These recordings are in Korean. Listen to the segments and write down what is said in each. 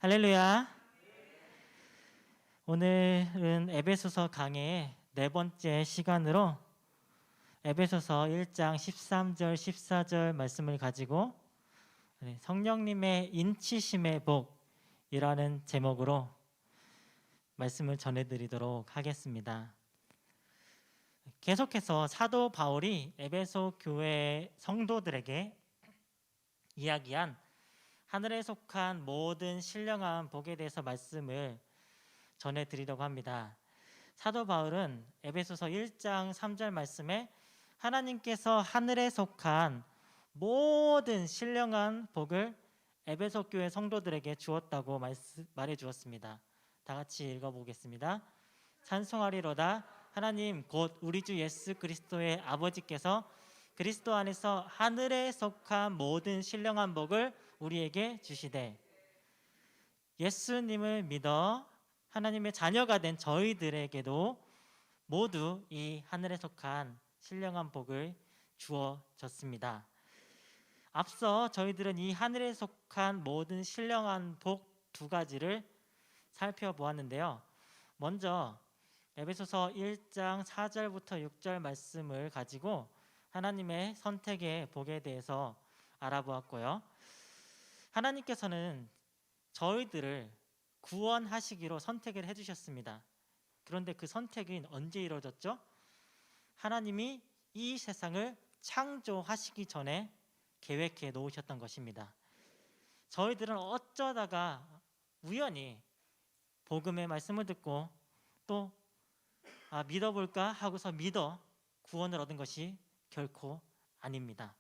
할렐루야. 오늘은 에베소서 강의 네 번째 시간으로 에베소서 1장 13절 14절 말씀을 가지고 성령님의 인치심의 복이라는 제목으로 말씀을 전해드리도록 하겠습니다. 계속해서 사도 바울이 에베소 교회 성도들에게 이야기한 하늘에 속한 모든 신령한 복에 대해서 말씀을 전해드리려고 합니다. 사도 바울은 에베소서 1장 3절 말씀에 하나님께서 하늘에 속한 모든 신령한 복을 에베소 교회 성도들에게 주었다고 말해 주었습니다. 다 같이 읽어보겠습니다. 찬송하리로다 하나님 곧 우리 주 예수 그리스도의 아버지께서 그리스도 안에서 하늘에 속한 모든 신령한 복을 우리에게 주시되, 예수님을 믿어 하나님의 자녀가 된 저희들에게도 모두 이 하늘에 속한 신령한 복을 주어졌습니다. 앞서 저희들은 이 하늘에 속한 모든 신령한 복 두 가지를 살펴보았는데요. 먼저 에베소서 1장 4절부터 6절 말씀을 가지고 하나님의 선택의 복에 대해서 알아보았고요. 하나님께서는 저희들을 구원하시기로 선택을 해주셨습니다. 그런데 그 선택은 언제 이루어졌죠? 하나님이 이 세상을 창조하시기 전에 계획해 놓으셨던 것입니다. 저희들은 어쩌다가 우연히 복음의 말씀을 듣고 또 믿어볼까 하고서 믿어 구원을 얻은 것이 결코 아닙니다.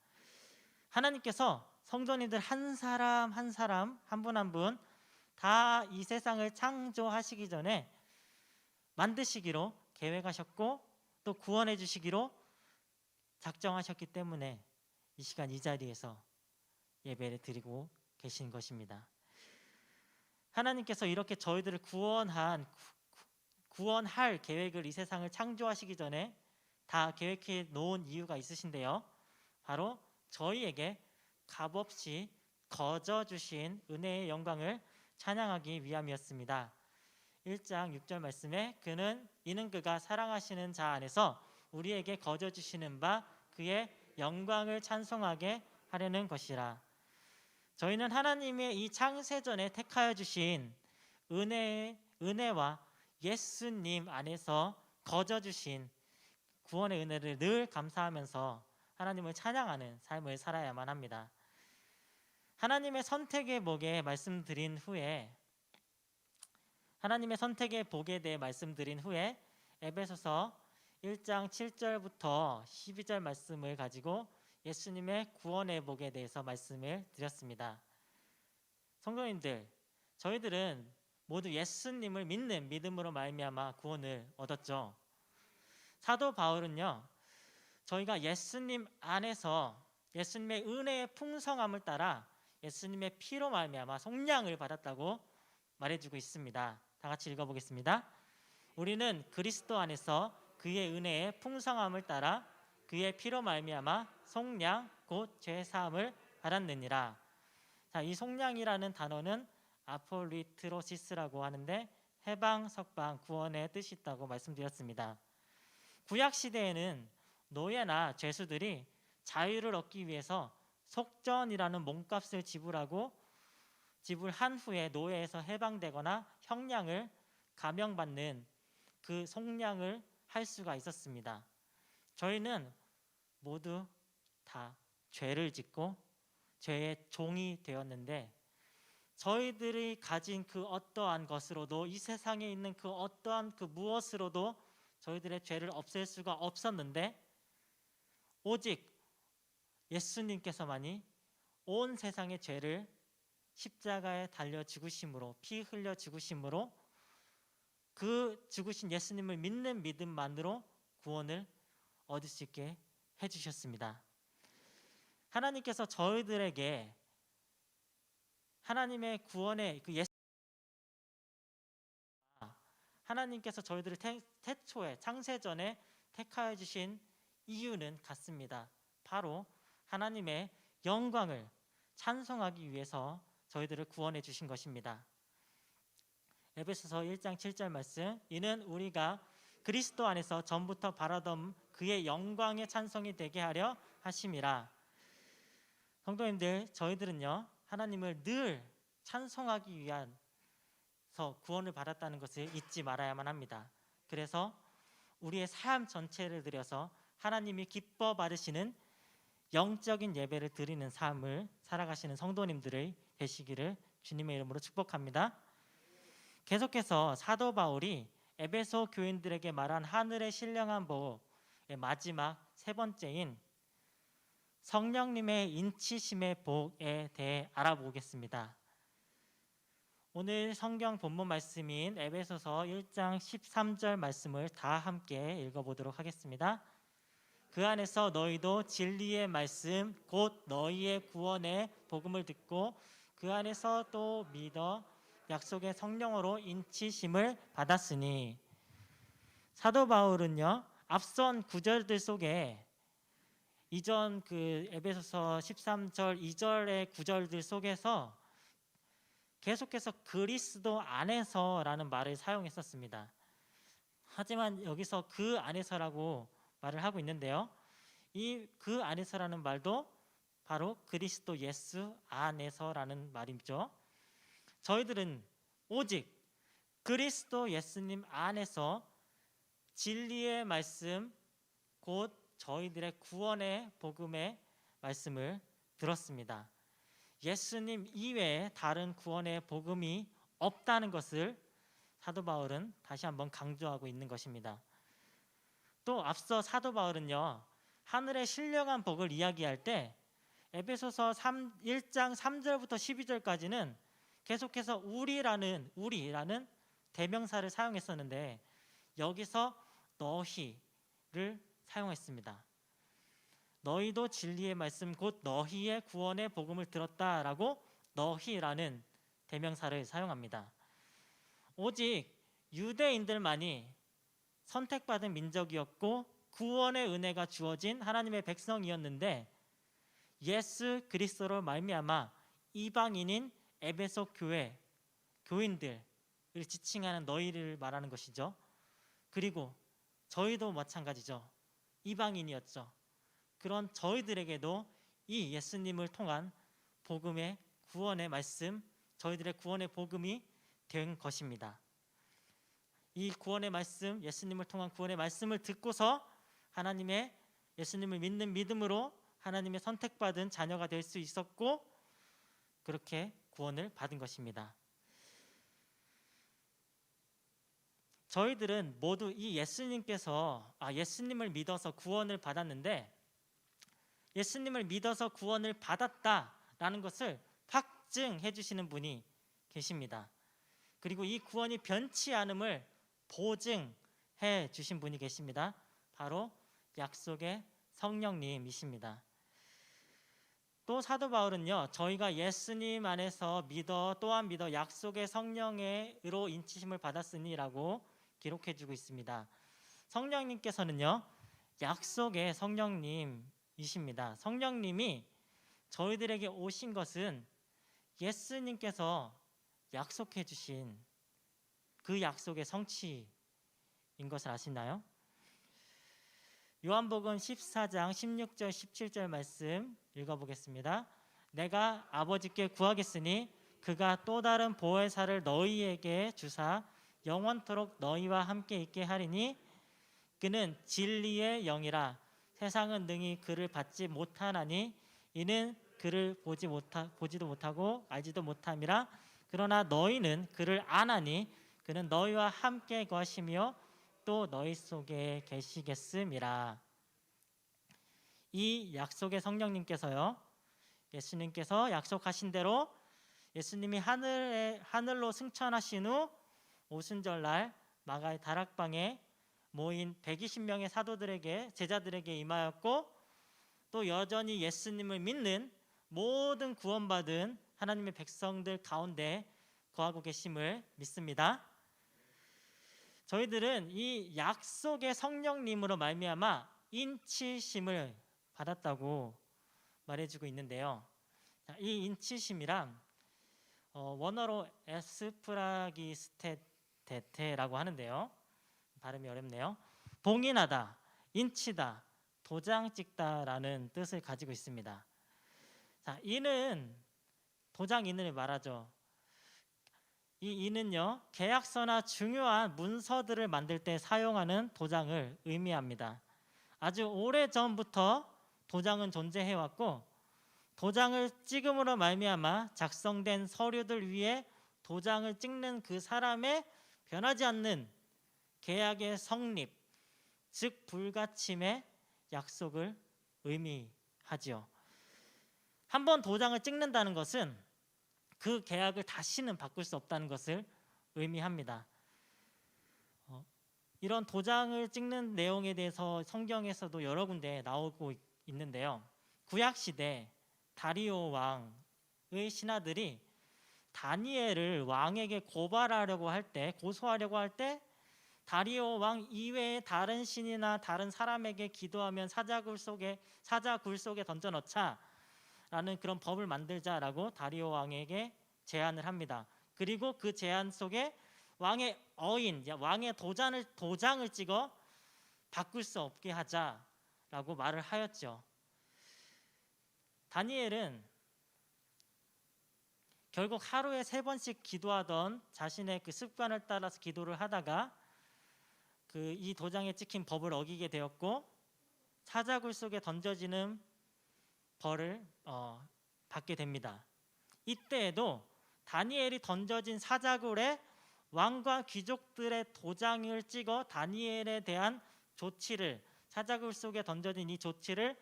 하나님께서 성도님들 한 사람 한 사람 한 분 한 분 다 이 세상을 창조하시기 전에 만드시기로 계획하셨고 또 구원해 주시기로 작정하셨기 때문에 이 시간 이 자리에서 예배를 드리고 계신 것입니다. 하나님께서 이렇게 저희들을 구원할 계획을 이 세상을 창조하시기 전에 다 계획해 놓은 이유가 있으신데요. 바로 저희에게 값없이 거저 주신 은혜의 영광을 찬양하기 위함이었습니다. 1장 6절 말씀에 이는 그가 사랑하시는 자 안에서 우리에게 거저 주시는 바 그의 영광을 찬송하게 하려는 것이라. 저희는 하나님의 이 창세전에 택하여 주신 은혜와 예수님 안에서 거저 주신 구원의 은혜를 늘 감사하면서 하나님을 찬양하는 삶을 살아야만 합니다. 하나님의 선택의 복에 말씀드린 후에 에베소서 1장 7절부터 12절 말씀을 가지고 예수님의 구원의 복에 대해서 말씀을 드렸습니다. 성도님들, 저희들은 모두 예수님을 믿는 믿음으로 말미암아 구원을 얻었죠. 사도 바울은요, 저희가 예수님 안에서 예수님의 은혜의 풍성함을 따라 예수님의 피로 말미암아 속량을 받았다고 말해주고 있습니다. 다 같이 읽어보겠습니다. 우리는 그리스도 안에서 그의 은혜의 풍성함을 따라 그의 피로 말미암아 속량 곧 죄 사함을 받았느니라. 자, 이 속량이라는 단어는 아폴리트로시스라고 하는데 해방, 석방, 구원의 뜻이 있다고 말씀드렸습니다. 구약 시대에는 노예나 죄수들이 자유를 얻기 위해서 속전이라는 몸값을 지불한 후에 노예에서 해방되거나 형량을 감형받는 그 속량을 할 수가 있었습니다. 저희는 모두 다 죄를 짓고 죄의 종이 되었는데 저희들이 가진 그 어떠한 것으로도 이 세상에 있는 그 어떠한 그 무엇으로도 저희들의 죄를 없앨 수가 없었는데 오직 예수님께서만이 온 세상의 죄를 십자가에 달려 죽으심으로 피 흘려 죽으심으로 그 죽으신 예수님을 믿는 믿음만으로 구원을 얻을 수 있게 해주셨습니다. 하나님께서 저희들에게 하나님의 구원의 하나님께서 저희들을 태초에 창세전에 택하여 주신 이유는 같습니다. 바로 하나님의 영광을 찬송하기 위해서 저희들을 구원해 주신 것입니다. 에베소서 1장 7절 말씀, 이는 우리가 그리스도 안에서 전부터 바라던 그의 영광의 찬송이 되게 하려 하심이라. 성도님들, 저희들은요 하나님을 늘 찬송하기 위해서 구원을 받았다는 것을 잊지 말아야만 합니다. 그래서 우리의 삶 전체를 들여서 하나님이 기뻐 받으시는 영적인 예배를 드리는 삶을 살아가시는 성도님들의 되시기를 주님의 이름으로 축복합니다. 계속해서 사도 바울이 에베소 교인들에게 말한 하늘의 신령한 복의 마지막 세 번째인 성령님의 인치심의 복에 대해 알아보겠습니다. 오늘 성경 본문 말씀인 에베소서 1장 13절 말씀을 다 함께 읽어보도록 하겠습니다. 그 안에서 너희도 진리의 말씀 곧 너희의 구원의 복음을 듣고 그 안에서 또 믿어 약속의 성령으로 인치심을 받았으니. 사도 바울은요 앞선 구절들 속에 이전 그 에베소서 13절 2절의 구절들 속에서 계속해서 그리스도 안에서라는 말을 사용했었습니다. 하지만 여기서 그 안에서라고 말을 하고 있는데요, 이 그 안에서라는 말도 바로 그리스도 예수 안에서라는 말이죠. 저희들은 오직 그리스도 예수님 안에서 진리의 말씀 곧 저희들의 구원의 복음의 말씀을 들었습니다. 예수님 이외에 다른 구원의 복음이 없다는 것을 사도 바울은 다시 한번 강조하고 있는 것입니다. 또 앞서 사도 바울은요 하늘의 신령한 복을 이야기할 때 에베소서 1장 3절부터 12절까지는 계속해서 우리라는 대명사를 사용했었는데 여기서 너희를 사용했습니다. 너희도 진리의 말씀 곧 너희의 구원의 복음을 들었다라고 너희라는 대명사를 사용합니다. 오직 유대인들만이 선택받은 민족이었고 구원의 은혜가 주어진 하나님의 백성이었는데 예수 그리스도로 말미암아 이방인인 에베소 교인들을 지칭하는 너희를 말하는 것이죠. 그리고 저희도 마찬가지죠. 이방인이었죠. 그런 저희들에게도 이 예수님을 통한 복음의 구원의 말씀, 저희들의 구원의 복음이 된 것입니다. 이 구원의 말씀, 예수님을 통한 구원의 말씀을 듣고서 하나님의 예수님을 믿는 믿음으로 하나님의 선택받은 자녀가 될 수 있었고 그렇게 구원을 받은 것입니다. 저희들은 모두 이 예수님을 믿어서 구원을 받았는데 예수님을 믿어서 구원을 받았다라는 것을 확증해 주시는 분이 계십니다. 그리고 이 구원이 변치 않음을 보증해 주신 분이 계십니다. 바로 약속의 성령님이십니다. 또 사도 바울은요 저희가 예수님 안에서 또한 믿어 약속의 성령으로 인치심을 받았으니라고 기록해 주고 있습니다. 성령님께서는요 약속의 성령님이십니다. 성령님이 저희들에게 오신 것은 예수님께서 약속해 주신 그 약속의 성취인 것을 아시나요? 요한복음 14장 16절 17절 말씀 읽어보겠습니다. 내가 아버지께 구하겠으니 그가 또 다른 보혜사를 너희에게 주사 영원토록 너희와 함께 있게 하리니 그는 진리의 영이라. 세상은 능히 그를 받지 못하나니 이는 그를 보지도 못하고 알지도 못함이라. 그러나 너희는 그를 아나니 그는 너희와 함께 거하시며 또 너희 속에 계시겠음이라. 이 약속의 성령님께서요 예수님께서 약속하신 대로 예수님이 하늘로 승천하신 후 오순절날 마가의 다락방에 모인 120명의 사도들에게 제자들에게 임하였고 또 여전히 예수님을 믿는 모든 구원받은 하나님의 백성들 가운데 거하고 계심을 믿습니다. 저희들은 이 약속의 성령님으로 말미암아 인치심을 받았다고 말해주고 있는데요. 이 인치심이란 원어로 에스프라기스테테라고 하는데요. 발음이 어렵네요. 봉인하다, 인치다, 도장 찍다라는 뜻을 가지고 있습니다. 자, 이는 도장 인을 말하죠. 이 인은요, 계약서나 중요한 문서들을 만들 때 사용하는 도장을 의미합니다. 아주 오래 전부터 도장은 존재해 왔고, 도장을 찍음으로 말미암아 작성된 서류들 위에 도장을 찍는 그 사람의 변하지 않는 계약의 성립, 즉 불가침의 약속을 의미하지요. 한번 도장을 찍는다는 것은 그 계약을 다시는 바꿀 수 없다는 것을 의미합니다. 이런 도장을 찍는 내용에 대해서 성경에서도 여러 군데 나오고 있는데요. 구약시대 다리오 왕의 신하들이 다니엘을 왕에게 고소하려고 할 때 다리오 왕 이외의 다른 신이나 다른 사람에게 기도하면 사자굴 속에 던져 넣자라는 그런 법을 만들자라고 다리오 왕에게 제안을 합니다. 그리고 그 제안 속에 왕의 왕의 도장을 찍어 바꿀 수 없게 하자라고 말을 하였죠. 다니엘은 결국 하루에 3번씩 기도하던 자신의 그 습관을 따라서 기도를 하다가 이 도장에 찍힌 법을 어기게 되었고, 사자굴 속에 던져지는 벌을 받게 됩니다. 이때에도 다니엘이 던져진 사자굴에 왕과 귀족들의 도장을 찍어 다니엘에 대한 조치를, 사자굴 속에 던져진 이 조치를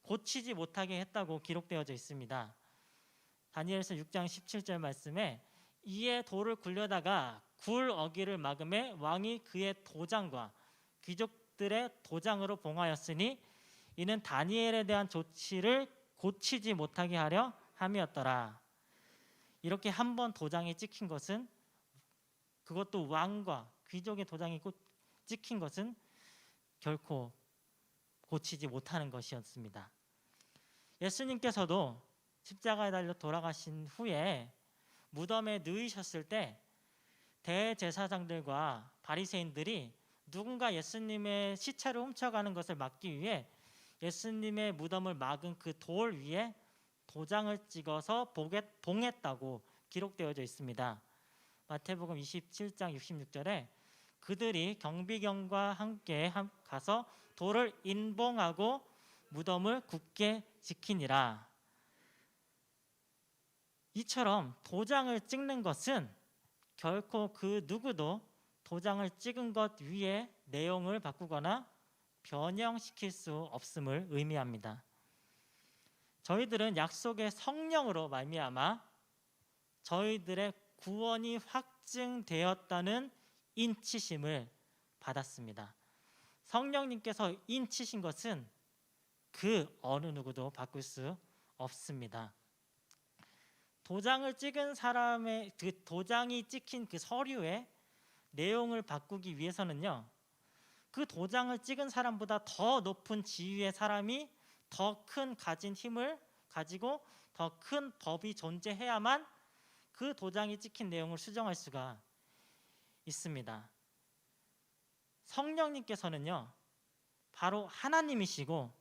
고치지 못하게 했다고 기록되어져 있습니다. 다니엘서 6장 17절 말씀에 이에 돌을 굴려다가 굴 어기를 막음에 왕이 그의 도장과 귀족들의 도장으로 봉하였으니 이는 다니엘에 대한 조치를 고치지 못하게 하려 함이었더라. 이렇게 한 번 도장이 찍힌 것은, 그것도 왕과 귀족의 도장이 찍힌 것은 결코 고치지 못하는 것이었습니다. 예수님께서도 십자가에 달려 돌아가신 후에 무덤에 누이셨을 때 대제사장들과 바리새인들이 누군가 예수님의 시체를 훔쳐가는 것을 막기 위해 예수님의 무덤을 막은 그 돌 위에 도장을 찍어서 봉했다고 기록되어져 있습니다. 마태복음 27장 66절에 그들이 경비경과 함께 가서 돌을 인봉하고 무덤을 굳게 지키니라. 이처럼 도장을 찍는 것은 결코 그 누구도 도장을 찍은 것 위에 내용을 바꾸거나 변형시킬 수 없음을 의미합니다. 저희들은 약속의 성령으로 말미암아 저희들의 구원이 확증되었다는 인치심을 받았습니다. 성령님께서 인치신 것은 그 어느 누구도 바꿀 수 없습니다. 도장을 찍은 사람의 그 도장이 찍힌 그 서류의 내용을 바꾸기 위해서는요, 그 도장을 찍은 사람보다 더 높은 지위의 사람이 더 큰 가진 힘을 가지고 더 큰 법이 존재해야만 그 도장이 찍힌 내용을 수정할 수가 있습니다. 성령님께서는요, 바로 하나님이시고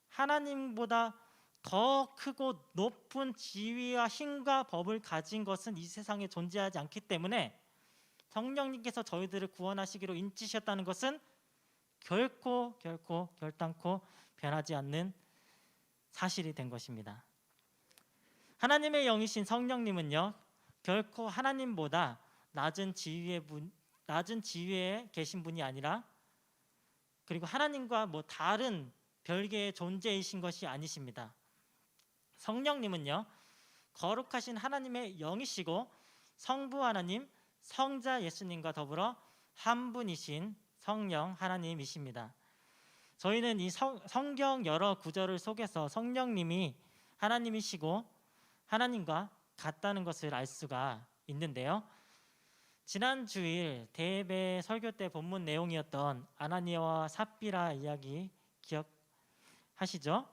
하나님보다 더 크고 높은 지위와 힘과 법을 가진 것은 이 세상에 존재하지 않기 때문에 성령님께서 저희들을 구원하시기로 인치셨다는 것은 결코 결단코 변하지 않는 사실이 된 것입니다. 하나님의 영이신 성령님은요, 결코 하나님보다 낮은 지위에 계신 분이 아니라, 그리고 하나님과 다른 별개의 존재이신 것이 아니십니다. 성령님은요, 거룩하신 하나님의 영이시고 성부 하나님, 성자 예수님과 더불어 한 분이신 성령 하나님이십니다. 저희는 이 성경 여러 구절을 속에서 성령님이 하나님이시고 하나님과 같다는 것을 알 수가 있는데요. 지난 주일 대예배 설교 때 본문 내용이었던 아나니아와 삽비라 이야기 기억하시죠?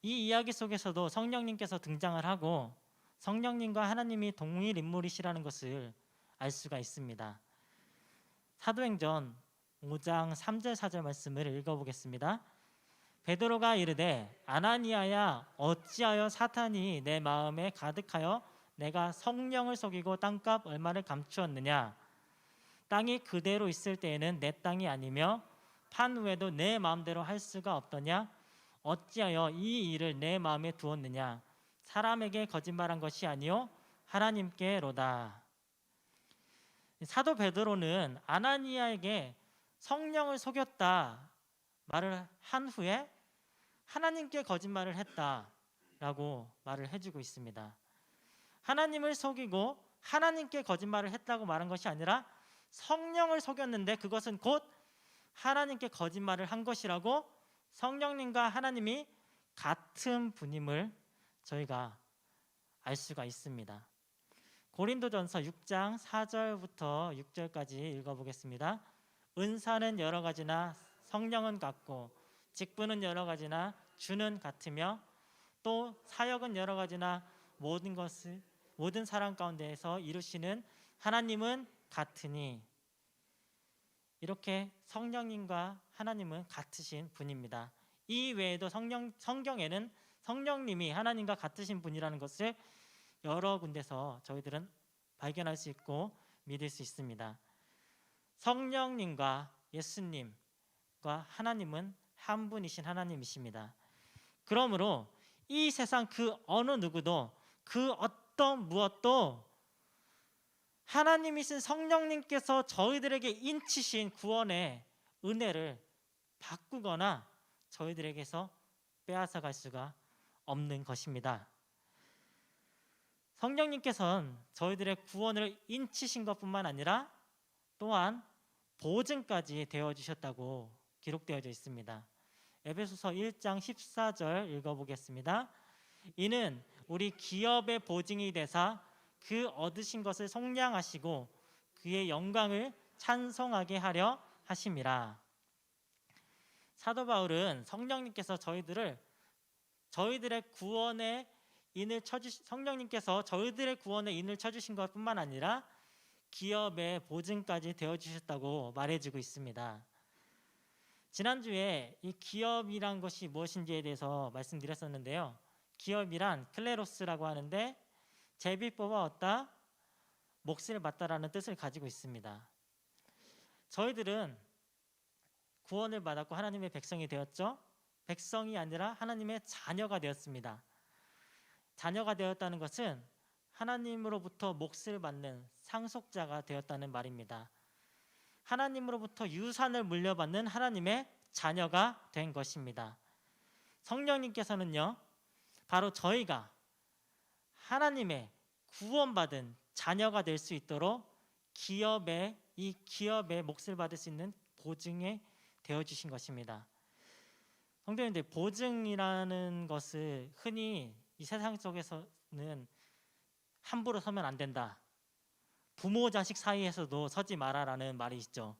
이 이야기 속에서도 성령님께서 등장을 하고 성령님과 하나님이 동일 인물이시라는 것을 알 수가 있습니다. 사도행전 5장 3절 4절 말씀을 읽어보겠습니다. 베드로가 이르되 아나니아야 어찌하여 사탄이 내 마음에 가득하여 내가 성령을 속이고 땅값 얼마를 감추었느냐. 땅이 그대로 있을 때에는 내 땅이 아니며 판 후에도 내 마음대로 할 수가 없더냐. 어찌하여 이 일을 내 마음에 두었느냐. 사람에게 거짓말한 것이 아니요 하나님께로다. 사도 베드로는 아나니아에게 성령을 속였다 말을 한 후에 하나님께 거짓말을 했다라고 말을 해주고 있습니다. 하나님을 속이고 하나님께 거짓말을 했다고 말한 것이 아니라 성령을 속였는데 그것은 곧 하나님께 거짓말을 한 것이라고 성령님과 하나님이 같은 분임을 저희가 알 수가 있습니다. 고린도전서 6장 4절부터 6절까지 읽어보겠습니다. 은사는 여러 가지나 성령은 같고 직분은 여러 가지나 주는 같으며 또 사역은 여러 가지나 모든 사람 가운데에서 이루시는 하나님은 같으니. 이렇게 성령님과 하나님은 같으신 분입니다. 이 외에도 성경에는 성령님이 하나님과 같으신 분이라는 것을 여러 군데서 저희들은 발견할 수 있고 믿을 수 있습니다. 성령님과 예수님과 하나님은 한 분이신 하나님이십니다. 그러므로 이 세상 그 어느 누구도 그 어떤 무엇도 하나님이신 성령님께서 저희들에게 인치신 구원의 은혜를 바꾸거나 저희들에게서 빼앗아갈 수가 없는 것입니다. 성령님께서는 저희들의 구원을 인치신 것뿐만 아니라 또한 보증까지 되어주셨다고 기록되어져 있습니다. 에베소서 1장 14절 읽어보겠습니다. 이는 우리 기업의 보증이 되사 그 얻으신 것을 속량하시고 그의 영광을 찬송하게 하려 하심이라. 사도 바울은 성령님께서 성령님께서 저희들의 구원의 인을 쳐주신 것뿐만 아니라 기업의 보증까지 되어주셨다고 말해주고 있습니다. 지난주에 이 기업이란 것이 무엇인지에 대해서 말씀드렸었는데요. 기업이란 클레로스라고 하는데 제비 뽑아 얻다, 몫을 받다라는 뜻을 가지고 있습니다. 저희들은 구원을 받았고 하나님의 백성이 되었죠. 백성이 아니라 하나님의 자녀가 되었습니다. 자녀가 되었다는 것은 하나님으로부터 몫을 받는 상속자가 되었다는 말입니다. 하나님으로부터 유산을 물려받는 하나님의 자녀가 된 것입니다. 성령님께서는요, 바로 저희가 하나님의 구원받은 자녀가 될 수 있도록 이 기업의 몫을 받을 수 있는 보증이 되어주신 것입니다. 성도님들, 보증이라는 것을 흔히 이 세상 속에서는 함부로 서면 안 된다, 부모 자식 사이에서도 서지 마라라는 말이 있죠.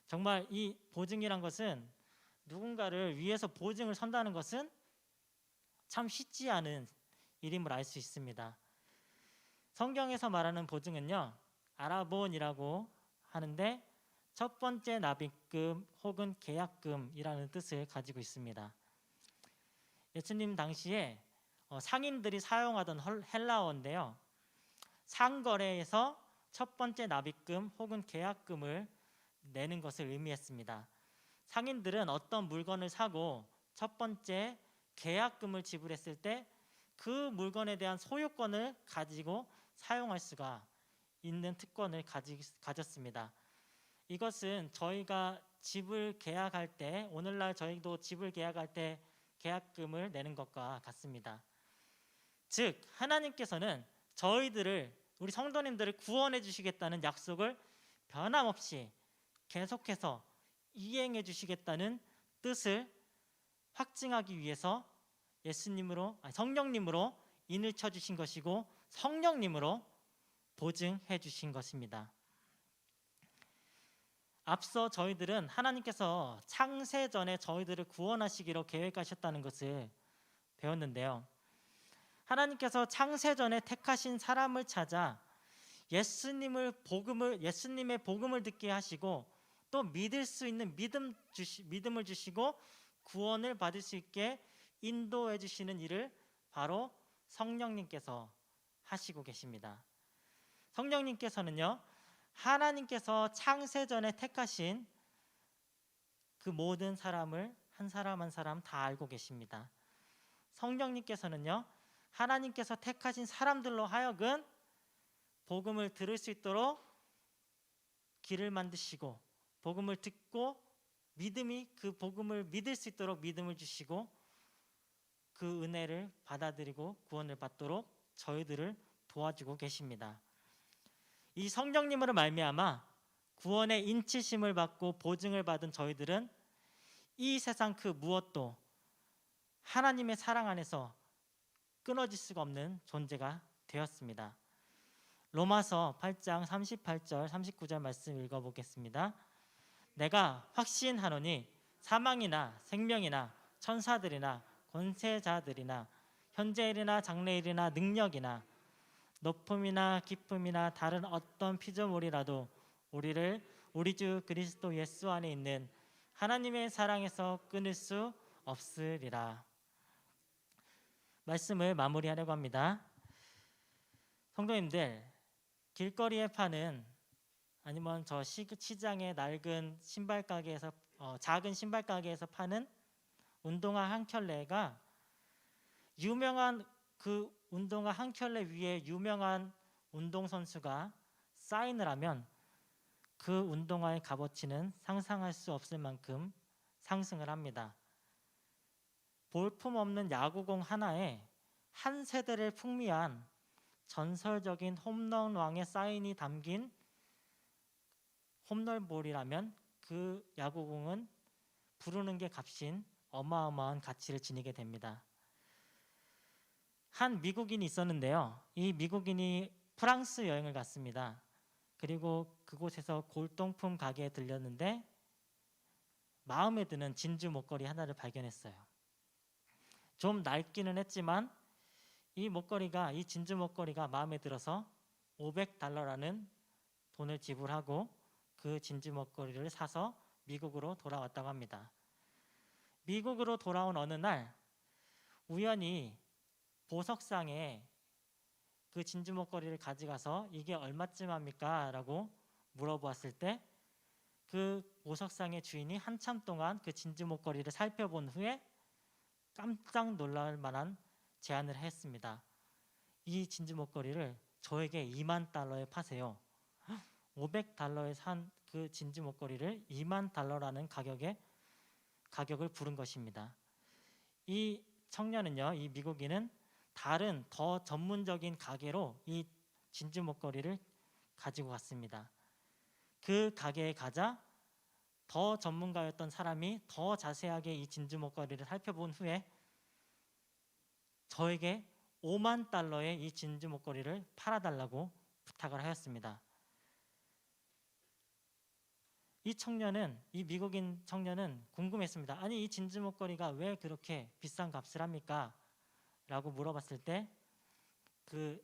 정말 이 보증이란 것은 누군가를 위해서 보증을 선다는 것은 참 쉽지 않은 일임을 알 수 있습니다. 성경에서 말하는 보증은요, 아라본이라고 하는데 첫 번째 납입금 혹은 계약금이라는 뜻을 가지고 있습니다. 예수님 당시에 상인들이 사용하던 헬라어인데요, 상거래에서 첫 번째 납입금 혹은 계약금을 내는 것을 의미했습니다. 상인들은 어떤 물건을 사고 첫 번째 계약금을 지불했을 때 그 물건에 대한 소유권을 가지고 사용할 수가 있는 특권을 가졌습니다. 이것은 저희가 집을 계약할 때, 오늘날 저희도 집을 계약할 때 계약금을 내는 것과 같습니다. 즉 하나님께서는 우리 성도님들을 구원해 주시겠다는 약속을 변함없이 계속해서 이행해 주시겠다는 뜻을 확증하기 위해서 성령님으로 인을 쳐주신 것이고 성령님으로 보증해 주신 것입니다. 앞서 저희들은 하나님께서 창세 전에 저희들을 구원하시기로 계획하셨다는 것을 배웠는데요. 하나님께서 창세전에 택하신 사람을 찾아 예수님의 복음을 듣게 하시고 또 믿을 수 있는 믿음을 주시고 구원을 받을 수 있게 인도해 주시는 일을 바로 성령님께서 하시고 계십니다. 성령님께서는요, 하나님께서 창세전에 택하신 그 모든 사람을 한 사람 한 사람 다 알고 계십니다. 성령님께서는요, 하나님께서 택하신 사람들로 하여금 복음을 들을 수 있도록 길을 만드시고 복음을 듣고 그 복음을 믿을 수 있도록 믿음을 주시고 그 은혜를 받아들이고 구원을 받도록 저희들을 도와주고 계십니다. 이 성령님으로 말미암아 구원의 인치심을 받고 보증을 받은 저희들은 이 세상 그 무엇도 하나님의 사랑 안에서 끊어질 수가 없는 존재가 되었습니다. 로마서 8장 38절 39절 말씀 읽어보겠습니다. 내가 확신하노니 사망이나 생명이나 천사들이나 권세자들이나 현재일이나 장래일이나 능력이나 높음이나 깊음이나 다른 어떤 피조물이라도 우리를 우리 주 그리스도 예수 안에 있는 하나님의 사랑에서 끊을 수 없으리라. 말씀을 마무리하려고 합니다. 성도님들, 길거리에 파는 아니면 저 시장의 낡은 신발 가게에서 작은 신발 가게에서 파는 운동화 한 켤레가 유명한 그 운동화 한 켤레 위에 유명한 운동선수가 사인을 하면 그 운동화의 값어치는 상상할 수 없을 만큼 상승을 합니다. 볼품없는 야구공 하나에 한 세대를 풍미한 전설적인 홈런왕의 사인이 담긴 홈런볼이라면 그 야구공은 부르는 게 값인 어마어마한 가치를 지니게 됩니다. 한 미국인이 있었는데요. 이 미국인이 프랑스 여행을 갔습니다. 그리고 그곳에서 골동품 가게에 들렸는데 마음에 드는 진주 목걸이 하나를 발견했어요. 좀 낡기는 했지만 이 진주 목걸이가 마음에 들어서 $500라는 돈을 지불하고 그 진주 목걸이를 사서 미국으로 돌아왔다고 합니다. 미국으로 돌아온 어느 날 우연히 보석상에 그 진주 목걸이를 가져가서 이게 얼마쯤 합니까? 라고 물어보았을 때 그 보석상의 주인이 한참 동안 그 진주 목걸이를 살펴본 후에 깜짝 놀랄 만한 제안을 했습니다. 이 진주 목걸이를 저에게 $20,000에 파세요. $500에 산 그 진주 목걸이를 $20,000라는 가격을 부른 것입니다. 이 청년은요, 이 미국인은 다른 더 전문적인 가게로 이 진주 목걸이를 가지고 갔습니다. 그 가게에 가자 더 전문가였던 사람이 더 자세하게 이 진주 목걸이를 살펴본 후에 저에게 $50,000의 이 진주 목걸이를 팔아달라고 부탁을 하였습니다. 이 미국인 청년은 궁금했습니다. 아니, 이 진주 목걸이가 왜 그렇게 비싼 값을 합니까? 라고 물어봤을 때 그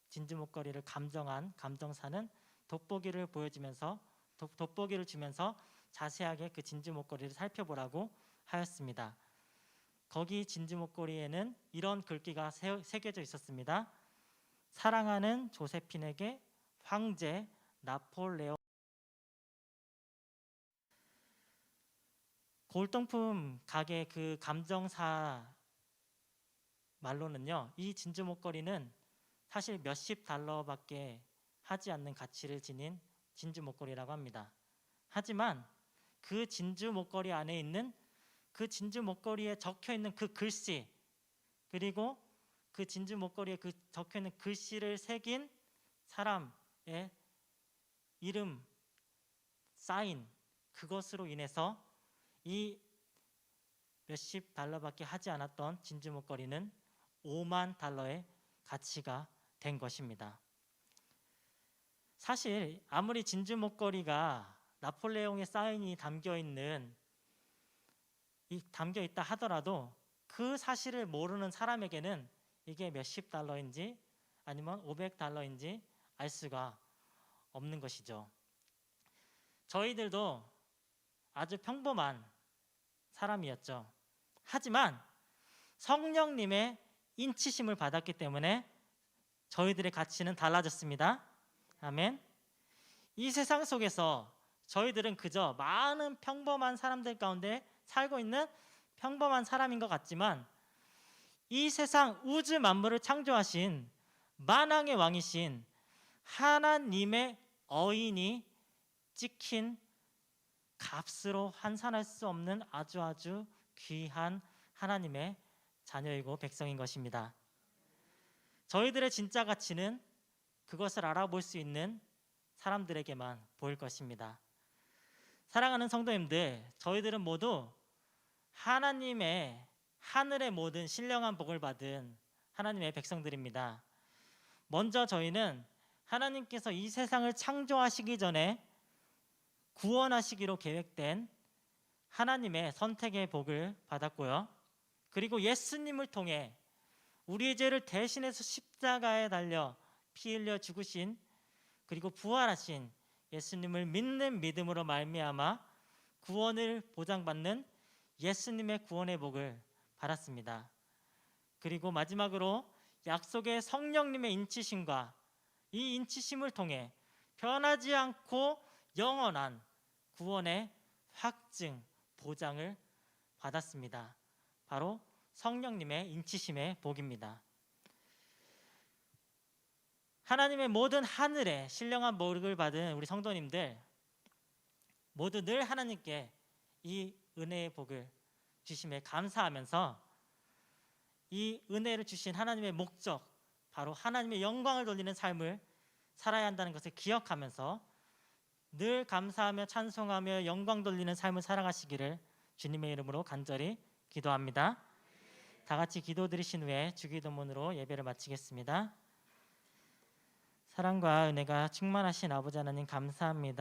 진주 목걸이를 감정한 감정사는 돋보기를 주면서 자세하게 그 진주 목걸이를 살펴보라고 하였습니다. 거기 진주 목걸이에는 이런 글귀가 새겨져 있었습니다. 사랑하는 조세핀에게 황제 나폴레옹. 골동품 가게 그 감정사 말로는요, 이 진주 목걸이는 사실 몇십 달러밖에 하지 않는 가치를 지닌 진주 목걸이라고 합니다. 하지만 그 진주 목걸이 안에 있는 그 진주 목걸이에 적혀 있는 그 글씨, 그리고 그 진주 목걸이에 그 적혀 있는 글씨를 새긴 사람의 이름, 사인, 그것으로 인해서 이 몇십 달러밖에 하지 않았던 진주 목걸이는 $50,000의 가치가 된 것입니다. 사실 아무리 진주 목걸이가 나폴레옹의 사인이 담겨 있다 하더라도 그 사실을 모르는 사람에게는 이게 몇십 달러인지 아니면 500달러인지 알 수가 없는 것이죠. 저희들도 아주 평범한 사람이었죠. 하지만 성령님의 인치심을 받았기 때문에 저희들의 가치는 달라졌습니다. 아멘. 이 세상 속에서 저희들은 그저 많은 평범한 사람들 가운데 살고 있는 평범한 사람인 것 같지만 이 세상 우주 만물을 창조하신 만왕의 왕이신 하나님의 어인이 찍힌 값으로 환산할 수 없는 아주 귀한 하나님의 자녀이고 백성인 것입니다. 저희들의 진짜 가치는 그것을 알아볼 수 있는 사람들에게만 보일 것입니다. 사랑하는 성도님들, 저희들은 모두 하나님의 하늘의 모든 신령한 복을 받은 하나님의 백성들입니다. 먼저 저희는 하나님께서 이 세상을 창조하시기 전에 구원하시기로 계획된 하나님의 선택의 복을 받았고요. 그리고 예수님을 통해 우리의 죄를 대신해서 십자가에 달려 피 흘려 죽으신 그리고 부활하신 예수님을 믿는 믿음으로 말미암아 구원을 보장받는 예수님의 구원의 복을 받았습니다. 그리고 마지막으로 약속의 성령님의 인치심과 이 인치심을 통해 변하지 않고 영원한 구원의 확증, 보장을 받았습니다. 바로 성령님의 인치심의 복입니다. 하나님의 모든 하늘에 신령한 복을 받은 우리 성도님들 모두 늘 하나님께 이 은혜의 복을 주심에 감사하면서 이 은혜를 주신 하나님의 목적, 바로 하나님의 영광을 돌리는 삶을 살아야 한다는 것을 기억하면서 늘 감사하며 찬송하며 영광 돌리는 삶을 살아가시기를 주님의 이름으로 간절히 기도합니다. 다 같이 기도 드리신 후에 주기도문으로 예배를 마치겠습니다. 사랑과 은혜가 충만하신 아버지 하나님 감사합니다.